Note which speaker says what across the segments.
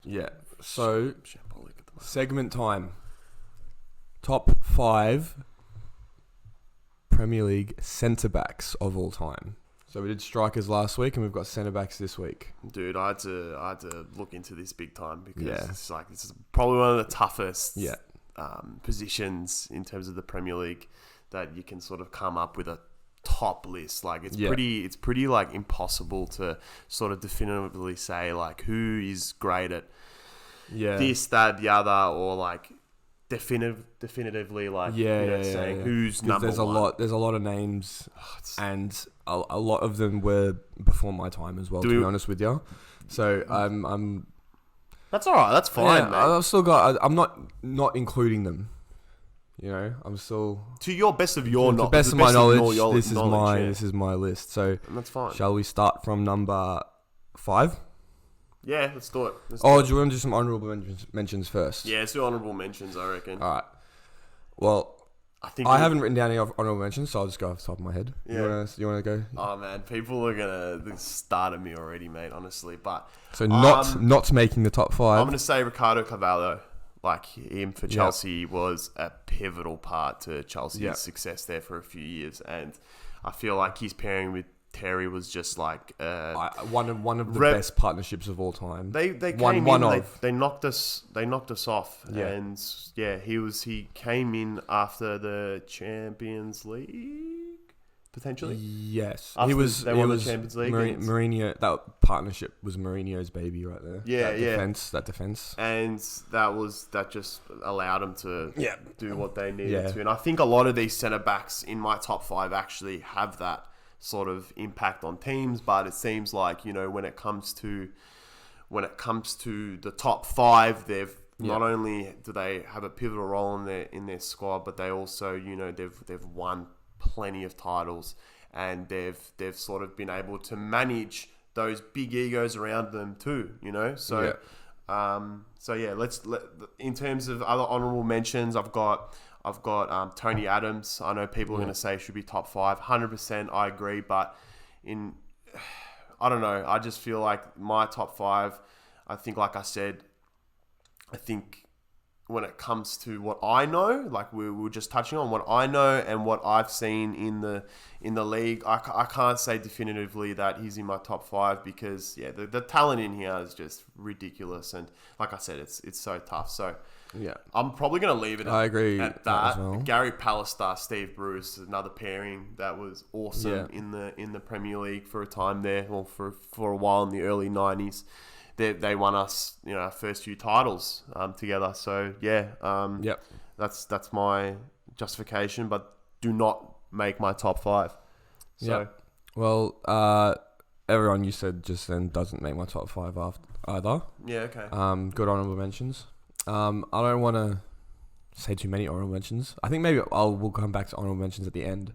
Speaker 1: Yeah. So,
Speaker 2: shambolic at the moment.
Speaker 1: segment time. Top 5 Premier League centre-backs of all time. So we did strikers last week, and we've got centre-backs this week.
Speaker 2: Dude, I had to look into this big time because
Speaker 1: Yeah.
Speaker 2: it's like this is probably one of the toughest
Speaker 1: Yeah.
Speaker 2: positions in terms of the Premier League that you can sort of come up with a top list. Like it's
Speaker 1: Yeah.
Speaker 2: pretty like impossible to sort of definitively say like who is great at this, that, the other, or like definitively like saying who's number
Speaker 1: there's
Speaker 2: one.
Speaker 1: There's a lot of names, and a lot of them were before my time as well. To be honest with you, so I'm.
Speaker 2: That's all right. That's fine.
Speaker 1: Yeah,
Speaker 2: mate.
Speaker 1: I've still got. I'm not including them. You know, I'm still
Speaker 2: to your best of your
Speaker 1: to the
Speaker 2: knowledge.
Speaker 1: best of my knowledge. This
Speaker 2: yeah.
Speaker 1: is my list. So
Speaker 2: And that's fine.
Speaker 1: shall we start from number 5?
Speaker 2: Yeah, let's do it.
Speaker 1: Do you want to do some honourable mentions first?
Speaker 2: Yeah, it's the honourable mentions, I reckon.
Speaker 1: All right. Well, I haven't written down any honourable mentions, so I'll just go off the top of my head.
Speaker 2: Yeah.
Speaker 1: You want to go?
Speaker 2: Oh man, people are gonna start at me already, mate. Honestly, but
Speaker 1: So not making the top 5.
Speaker 2: I'm gonna say Ricardo Carvalho. Like him for Chelsea was a pivotal part to Chelsea's success there for a few years, and I feel like his pairing with Terry was just like
Speaker 1: one of the best partnerships of all time.
Speaker 2: They came in. They knocked us off, and he came in after the Champions League potentially.
Speaker 1: Yes,
Speaker 2: After
Speaker 1: he was.
Speaker 2: They won the Champions League.
Speaker 1: Mourinho. That partnership was Mourinho's baby right there.
Speaker 2: Yeah,
Speaker 1: That defense,
Speaker 2: and that just allowed them to do what they needed
Speaker 1: Yeah.
Speaker 2: to. And I think a lot of these centre backs in my top 5 actually have that sort of impact on teams, but it seems like, you know, when it comes to the top 5, they've not only do they have a pivotal role in their squad, but they also, you know, they've won plenty of titles, and they've sort of been able to manage those big egos around them too, you know. So in terms of other honourable mentions, I've got Tony Adams. I know people are going to say should be top 5. 100%, I agree. But I don't know. I just feel like my top 5. I think, like I said, when it comes to what I know, like we were just touching on what I know and what I've seen in the league, I can't say definitively that he's in my top 5 because the talent in here is just ridiculous, and like I said, it's so tough. So I'm probably gonna leave it.
Speaker 1: I agree
Speaker 2: at that.
Speaker 1: as well.
Speaker 2: Gary Pallister, Steve Bruce, another pairing that was awesome in the Premier League for a time there, or for a while in the early 90s. They won us, you know, our first few titles together. So that's my justification. But do not make my top 5. So
Speaker 1: well, everyone you said just then doesn't make my top 5 either.
Speaker 2: Yeah, okay.
Speaker 1: Good honourable mentions. I don't want to say too many honourable mentions. I think maybe we'll come back to honourable mentions at the end.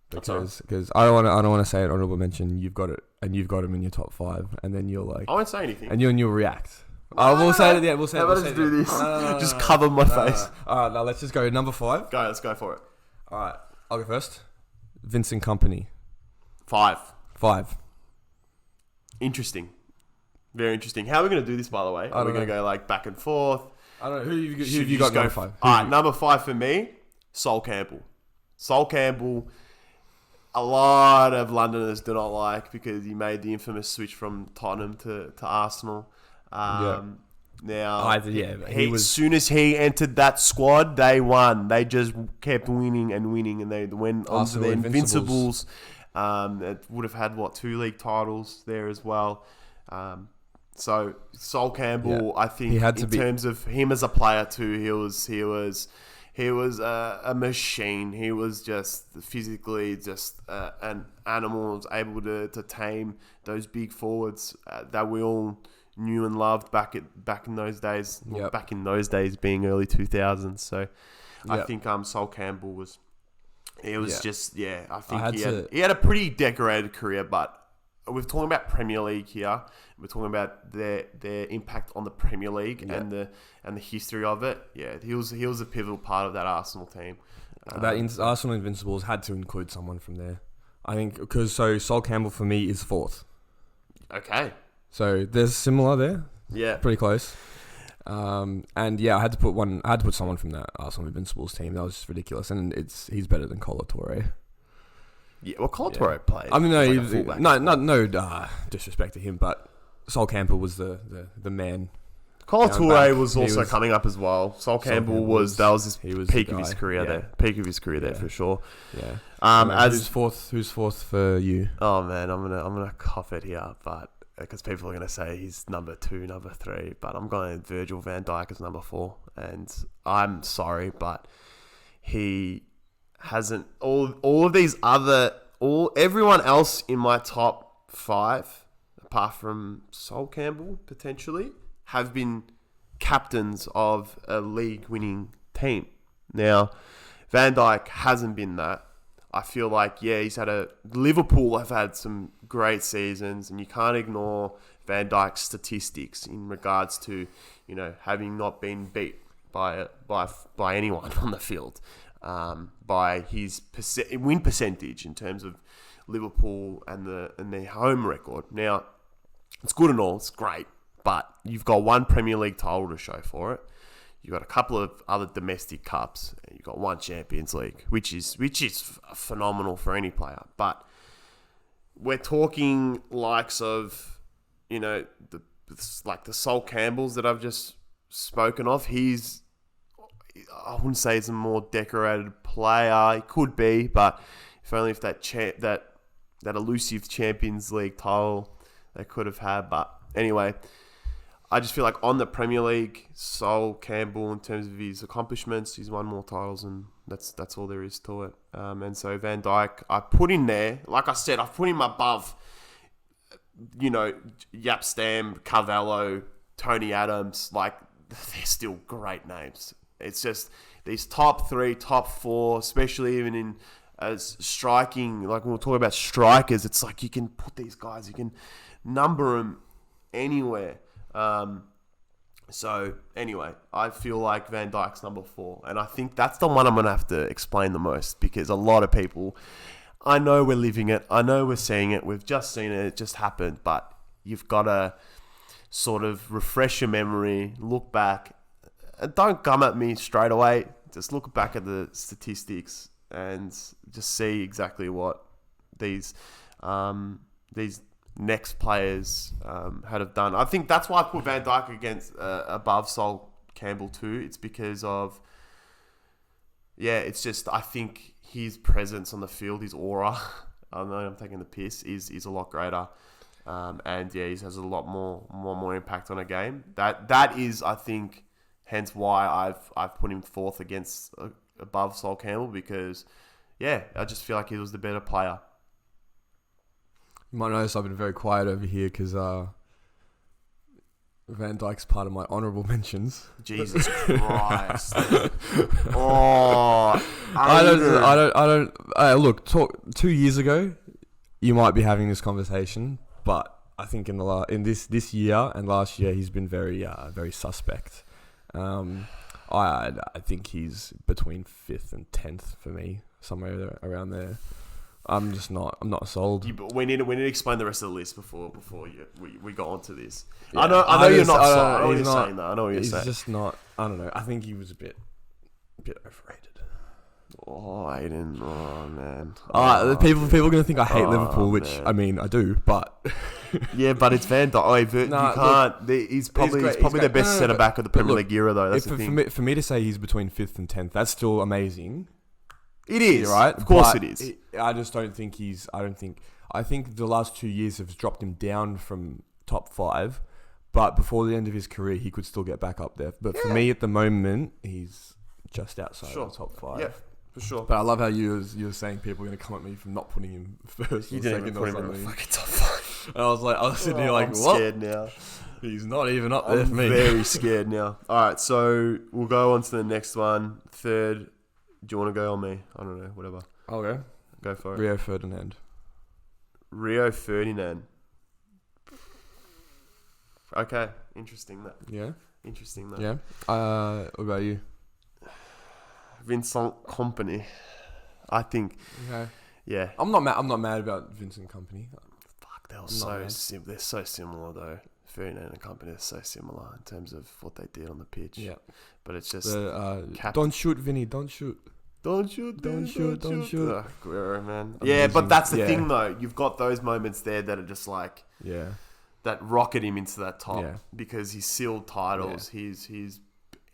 Speaker 1: Because I don't want to say an honourable mention. You've got it, and you've got him in your top 5, and then you're like,
Speaker 2: I won't say anything,
Speaker 1: and you'll react. We'll say it at the end. We'll say.
Speaker 2: Let's do this. Just cover my face.
Speaker 1: All right, now let's just go number 5.
Speaker 2: Let's go for it.
Speaker 1: All right, I'll go first. Vincent Kompany.
Speaker 2: 5.
Speaker 1: 5.
Speaker 2: Interesting. Very interesting. How are we going to do this, by the way? Are we going to go like back and forth?
Speaker 1: I don't know. Who have you got number 5?
Speaker 2: All right, number 5 for me, Sol Campbell. Sol Campbell, a lot of Londoners do not like because he made the infamous switch from Tottenham to Arsenal. Now, as soon as he entered that squad, they won. They just kept winning, and they went on to the Invincibles. It would have had 2 league titles there as well. So Sol Campbell, I think, terms of him as a player too, he was a machine. He was just physically just an animal. Was able to tame those big forwards that we all knew and loved back in those days. Well, back in those days being early 2000s. So I think Sol Campbell was. It was just I think he had a pretty decorated career, but we're talking about Premier League here. We're talking about their impact on the Premier League and the history of it. Yeah, he was a pivotal part of that Arsenal team.
Speaker 1: Arsenal Invincibles had to include someone from there. I think because Sol Campbell for me is 4th.
Speaker 2: Okay.
Speaker 1: So there's similar there.
Speaker 2: Yeah.
Speaker 1: Pretty close. And yeah, I had to put someone from that Arsenal Invincibles team. That was just ridiculous. And he's better than Colo Touré.
Speaker 2: Yeah, well, Colo Touré played.
Speaker 1: I mean, no,
Speaker 2: as
Speaker 1: he
Speaker 2: like a
Speaker 1: was,
Speaker 2: fullback
Speaker 1: no,
Speaker 2: as well.
Speaker 1: no disrespect to him, but Sol Campbell was the man.
Speaker 2: Colo
Speaker 1: down
Speaker 2: Touré
Speaker 1: back.
Speaker 2: was
Speaker 1: He
Speaker 2: also
Speaker 1: was-
Speaker 2: coming up as well. Sol Campbell
Speaker 1: Campbell
Speaker 2: was his
Speaker 1: he was
Speaker 2: peak
Speaker 1: the
Speaker 2: of his
Speaker 1: guy.
Speaker 2: career
Speaker 1: Yeah.
Speaker 2: there. Peak of his career there
Speaker 1: Yeah.
Speaker 2: for sure.
Speaker 1: Yeah.
Speaker 2: As
Speaker 1: Who's fourth for you?
Speaker 2: oh man, I'm gonna cough it here, but because people are gonna say he's number 2, number 3, but I'm going Virgil van Dijk as number 4, and I'm sorry, but he hasn't all of these other everyone else in my top 5, apart from Sol Campbell potentially, have been captains of a league-winning team. Now, Van Dijk hasn't been that. I feel like, he's Liverpool have had some great seasons, and you can't ignore Van Dijk's statistics in regards to, having not been beat by anyone on the field, by his win percentage in terms of Liverpool and their home record. Now, it's good and all, it's great, but you've got one Premier League title to show for it. You've got a couple of other domestic cups. And you've got one Champions League, which is phenomenal for any player. But we're talking likes of, the Sol Campbells that I've just spoken of. I wouldn't say he's a more decorated player. He could be, but if that elusive Champions League title they could have had. But anyway, I just feel like on the Premier League, Sol Campbell, in terms of his accomplishments, he's won more titles, and that's all there is to it. And so Van Dijk, I put in there, like I said, I've put him above, Jaap Stam, Carvalho, Tony Adams. Like, they're still great names. It's just these top 3, top 4, especially even in as striking, like when we're talking about strikers, it's like you can put these guys, you can number them anywhere. So anyway, I feel like Van Dijk's number 4, and I think that's the one I'm going to have to explain the most, because a lot of people, I know we're living it, I know we're seeing it, we've just seen it just happened, but you've got to sort of refresh your memory, look back, and don't come at me straight away, just look back at the statistics and just see exactly what these next players have done. I think that's why I put Van Dijk above Sol Campbell too. It's because of, it's just, I think his presence on the field, his aura, I know I'm taking the piss, is a lot greater. And he has a lot more impact on a game. That is, I think, hence why I've put him 4th above Sol Campbell, because I just feel like he was the better player.
Speaker 1: You might notice I've been very quiet over here because Van Dijk's part of my honourable mentions.
Speaker 2: Jesus Christ!
Speaker 1: Look, 2 years ago, you might be having this conversation, but I think in this year and last year, he's been very suspect. I think he's between 5th and 10th for me, somewhere around there. I'm not sold.
Speaker 2: But we need to explain the rest of the list before we got onto this.
Speaker 1: Yeah.
Speaker 2: I know you're not sold. I know what you're saying though. I know what you're saying.
Speaker 1: He's just not. I don't know. I think he was a bit overrated.
Speaker 2: Oh, Aiden. Oh man.
Speaker 1: People are gonna think I hate Liverpool, which
Speaker 2: man.
Speaker 1: I mean I do, but
Speaker 2: yeah, but it's Van Dijk. You can't. He's probably the best centre back of the Premier League era, though. That's the thing.
Speaker 1: For me to say he's between 5th and 10th, that's still amazing.
Speaker 2: It is,
Speaker 1: right?
Speaker 2: Of course, it is.
Speaker 1: I just don't think he's. I think the last 2 years have dropped him down from top 5, but before the end of his career, he could still get back up there. But for me, at the moment, he's just outside of the top 5.
Speaker 2: Yeah, for sure.
Speaker 1: But I love how you were saying people are going to come at me for not putting him first.
Speaker 2: You
Speaker 1: or
Speaker 2: didn't
Speaker 1: second
Speaker 2: even put
Speaker 1: or
Speaker 2: him in
Speaker 1: something.
Speaker 2: the fucking top 5.
Speaker 1: And I was sitting here like,
Speaker 2: I'm
Speaker 1: what?
Speaker 2: scared now.
Speaker 1: He's not even up there for me.
Speaker 2: I'm very scared now. All right, so we'll go on to the next one. 3rd. Do you want to go on me? I don't know. Whatever.
Speaker 1: I'll go.
Speaker 2: Go for it.
Speaker 1: Rio Ferdinand.
Speaker 2: Rio Ferdinand. Okay. Interesting that.
Speaker 1: Yeah.
Speaker 2: Interesting that.
Speaker 1: Yeah. What about you?
Speaker 2: Vincent Kompany. I think.
Speaker 1: Okay.
Speaker 2: Yeah.
Speaker 1: I'm not mad about Vincent Kompany.
Speaker 2: Fuck, they're so similar though. Ferdinand and company are so similar in terms of what they did on the pitch.
Speaker 1: Yeah.
Speaker 2: But it's just
Speaker 1: Don't shoot, Vinny. Don't shoot.
Speaker 2: Don't shoot. Oh, Guerrero, man.
Speaker 1: Amazing.
Speaker 2: But that's the thing, though. You've got those moments there that are just like that rocket him into that top because he's sealed titles. Yeah.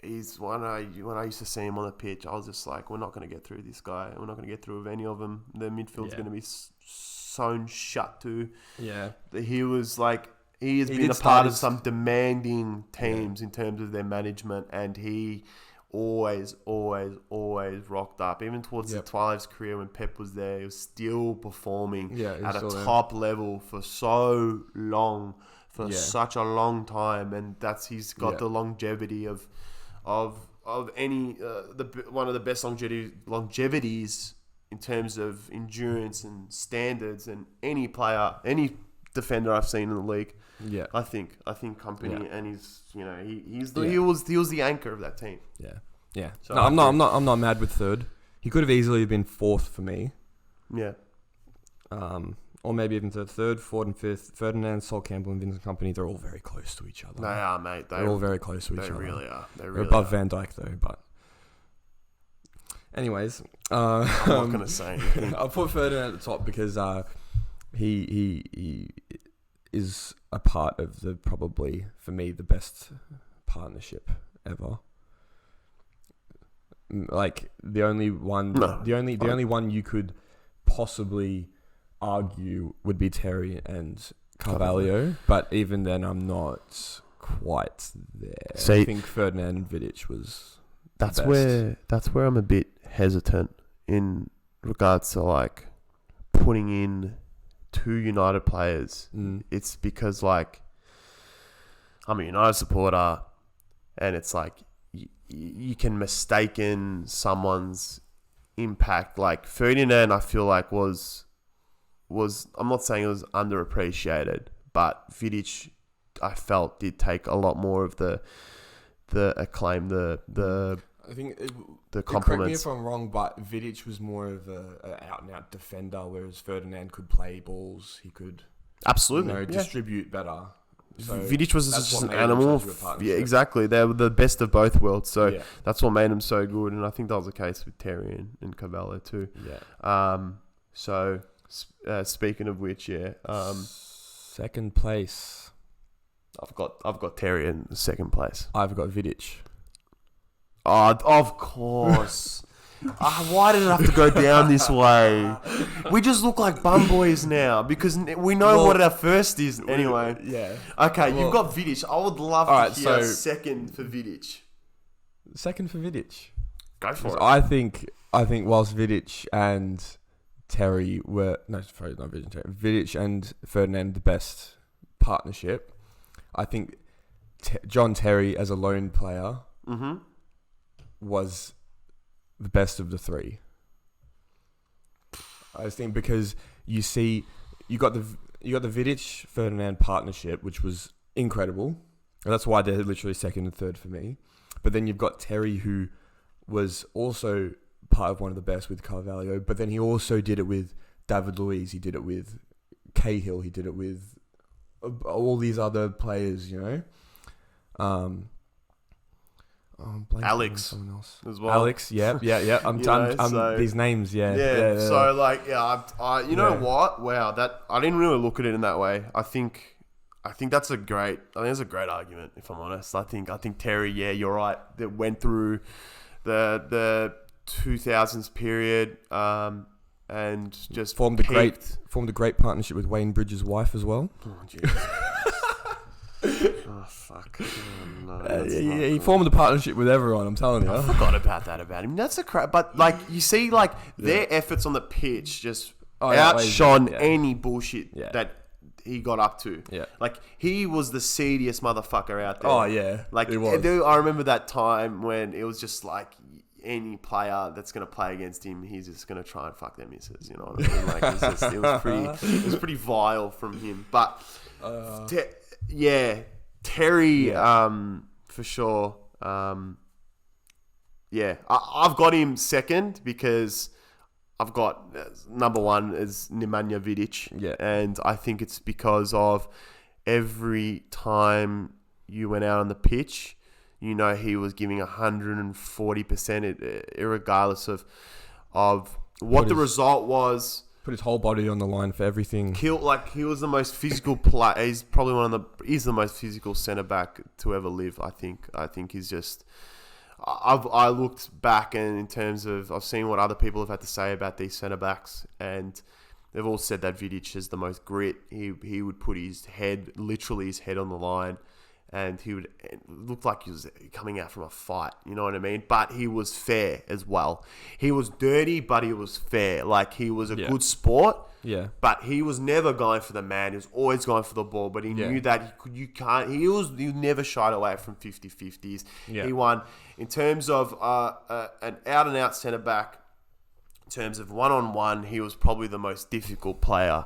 Speaker 2: He's when I used to see him on the pitch, I was just like, we're not going to get through this guy. We're not going to get through with any of them. The midfield's going to be sewn shut to. Yeah. He was like, he has been a part of some demanding teams in terms of their management, and he always rocked up. Even towards the twilight of his career when Pep was there, he was still performing at a top level for so long, for such a long time, and he's got the longevity of any one of the best longevities in terms of endurance and standards, and any defender I've seen in the league. Yeah, I think company, and he's he was the anchor of that team.
Speaker 1: Yeah. So no, I'm not mad with third. He could have easily been fourth for me. Yeah. Or maybe even third, fourth, and fifth. Ferdinand, Sol Campbell, and Vincent Company, they're all very close to each other.
Speaker 2: They are, mate.
Speaker 1: They're all very close to each other.
Speaker 2: They really are.
Speaker 1: They're above Van Dijk, though. But anyways,
Speaker 2: I'm not gonna say anything.
Speaker 1: I'll put Ferdinand at the top because he is a part of probably for me the best partnership ever. Like the only one you could possibly argue would be Terry and Carvalho, but even then I'm not quite there. I think Ferdinand and Vidic was
Speaker 2: that's where I'm a bit hesitant in regards to like putting in two United players. It's because like I'm a United supporter, and it's like you can mistaken someone's impact. Like Ferdinand, I feel like was I'm not saying it was underappreciated, but Vidic, I felt, did take a lot more of the acclaim, I think the compliments.
Speaker 1: Correct me if I'm wrong, but Vidic was more of a out and out defender, whereas Ferdinand could play balls. He could
Speaker 2: absolutely
Speaker 1: distribute better. So
Speaker 2: Vidic was just an animal. Yeah, exactly. They were the best of both worlds. So that's what made him so good. And I think that was the case with Terry and Carvalho too. Yeah. So speaking of which,
Speaker 1: second place.
Speaker 2: I've got Terry in second place.
Speaker 1: I've got Vidic.
Speaker 2: Oh, of course. Why did it have to go down this way? We just look like bum boys now because we know what our first is anyway.
Speaker 1: Yeah.
Speaker 2: Okay, you've got Vidic. I would love to hear second for Vidic.
Speaker 1: Second for Vidic.
Speaker 2: Go for it.
Speaker 1: I think whilst Vidic and Terry were Vidic and Ferdinand the best partnership, I think John Terry as a lone player was the best of the three. I think because you got the Vidic Ferdinand partnership, which was incredible. And that's why they're literally second and third for me. But then you've got Terry, who was also part of one of the best with Carvalho, but then he also did it with David Luiz, he did it with Cahill, he did it with all these other players,
Speaker 2: Alex
Speaker 1: someone else
Speaker 2: as well.
Speaker 1: Alex, yeah. I'm these names, yeah.
Speaker 2: So like, I know what? Wow, that I didn't really look at it in that way. I think that's a great argument. If I'm honest, I think Terry, you're right. That went through the 2000s period, and just
Speaker 1: formed a great partnership with Wayne Bridges' wife as well.
Speaker 2: Oh, Jesus. Oh, fuck. Oh, no,
Speaker 1: he formed a partnership with everyone, I'm telling you.
Speaker 2: I forgot about him. That's a crap. But, like, you see, like, their efforts on the pitch just outshone any bullshit that he got up to. Yeah. Like, he was the seediest motherfucker out there.
Speaker 1: Oh, yeah.
Speaker 2: Like, I remember that time when it was just like, any player that's going to play against him, he's just going to try and fuck their misses. You know what I mean? Like, it was pretty vile from him. But, Terry, for sure. I've got him second because I've got number one is Nemanja Vidic. Yeah. And I think it's because of every time you went out on the pitch, you know he was giving 140%, regardless of what the result was.
Speaker 1: Put his whole body on the line for everything.
Speaker 2: He was the most physical player. He's probably he's the most physical centre back to ever live. I think he's just. I looked back, and in terms of I've seen what other people have had to say about these centre backs, and they've all said that Vidic is the most grit. He would put his head on the line, and it looked like he was coming out from a fight. You know what I mean? But he was fair as well. He was dirty, but he was fair. Like, he was a good sport.
Speaker 1: Yeah.
Speaker 2: But he was never going for the man. He was always going for the ball. But he knew that he never shied away from 50-50s.
Speaker 1: Yeah.
Speaker 2: He won. In terms of an out-and-out centre-back, in terms of one-on-one, he was probably the most difficult player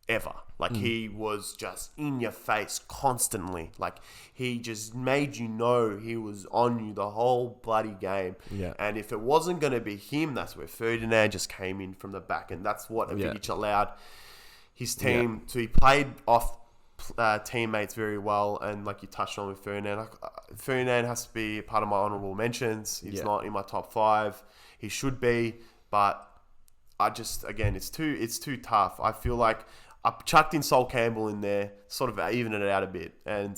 Speaker 2: ever. Like, he was just in your face constantly. Like, he just made you know he was on you the whole bloody game.
Speaker 1: Yeah.
Speaker 2: And if it wasn't going to be him, that's where Ferdinand just came in from the back. And that's what Vidic allowed his team to. He played off teammates very well. And like you touched on with Ferdinand, Ferdinand has to be part of my honourable mentions. He's not in my top 5. He should be. But I just, again, it's too tough. I feel like I chucked in Sol Campbell in there, sort of even it out a bit. And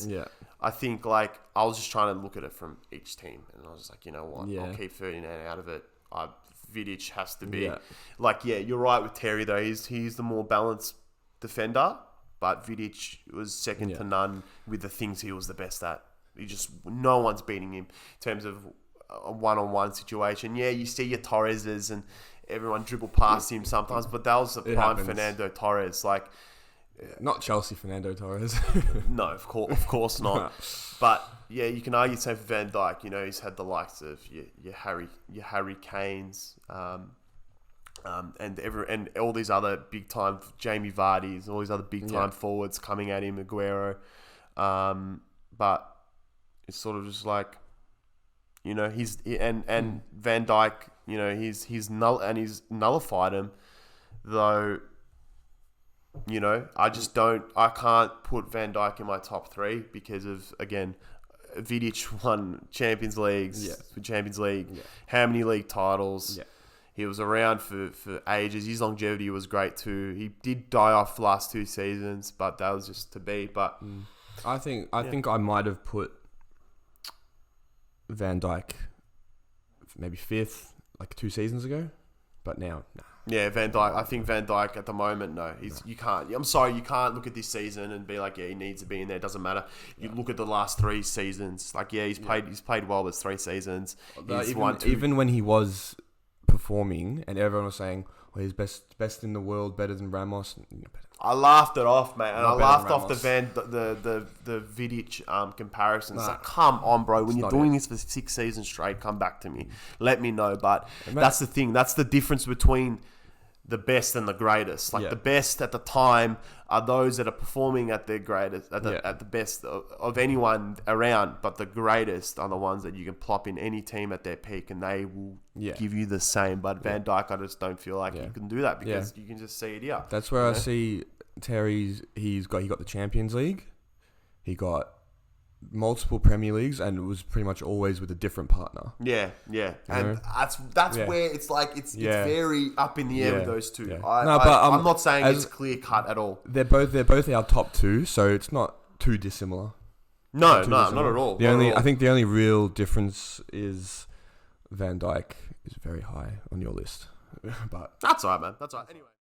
Speaker 2: I think, like, I was just trying to look at it from each team. And I was just like, you know what? I'll keep Ferdinand out of it. Vidic has to be. Yeah. Like, you're right with Terry, though. He's the more balanced defender. But Vidic was second to none with the things he was the best at. No one's beating him in terms of a one-on-one situation. Yeah, you see your Torreses and everyone dribble past him sometimes, but that was the prime Fernando Torres. Like,
Speaker 1: not Chelsea Fernando Torres.
Speaker 2: No, of course not. But yeah, you can argue the same for Van Dijk. You know, he's had the likes of your Harry Kanes, and all these other big time Jamie Vardy's, all these other big time forwards coming at him, Aguero. But it's sort of just like, you know, and Van Dijk. You know, he's nullified him, though. You know, I can't put Van Dijk in my top 3 because of, again, Vidic won Champions League. How many league titles? He was around for ages. His longevity was great too. He did die off the last 2 seasons, but that was just to be. But
Speaker 1: I think I might have put Van Dijk maybe 5th. Like 2 seasons ago, but now, nah.
Speaker 2: Yeah, Van Dijk. I think Van Dijk at the moment, no. You can't. I'm sorry, you can't look at this season and be like, he needs to be in there. It doesn't matter. You look at the last 3 seasons. Like, he's played well. There's 3 seasons.
Speaker 1: Even when he was performing, and everyone was saying, "Well, he's best in the world, better than Ramos."
Speaker 2: I laughed it off, mate, and I laughed off the Vidic comparisons. Nah. Like, come on, bro. When you're doing this for 6 seasons straight, come back to me. Let me know. But that's the thing. That's the difference between the best and the greatest. Like, the best at the time are those that are performing at their greatest, at the best of anyone around. But the greatest are the ones that you can plop in any team at their peak, and they will give you the same. But Van Dijk, I just don't feel like you can do that because you can just see it here.
Speaker 1: That's where I see Terry's. He got the Champions League. He got multiple Premier Leagues, and it was pretty much always with a different partner.
Speaker 2: Yeah. And that's where it's like it's very up in the air with those two. I'm not saying it's clear cut at all.
Speaker 1: They're both our top 2, so it's not too dissimilar.
Speaker 2: No, not at all.
Speaker 1: I think the only real difference is Van Dijk is very high on your list. But
Speaker 2: that's all right, man. That's all right. Anyway.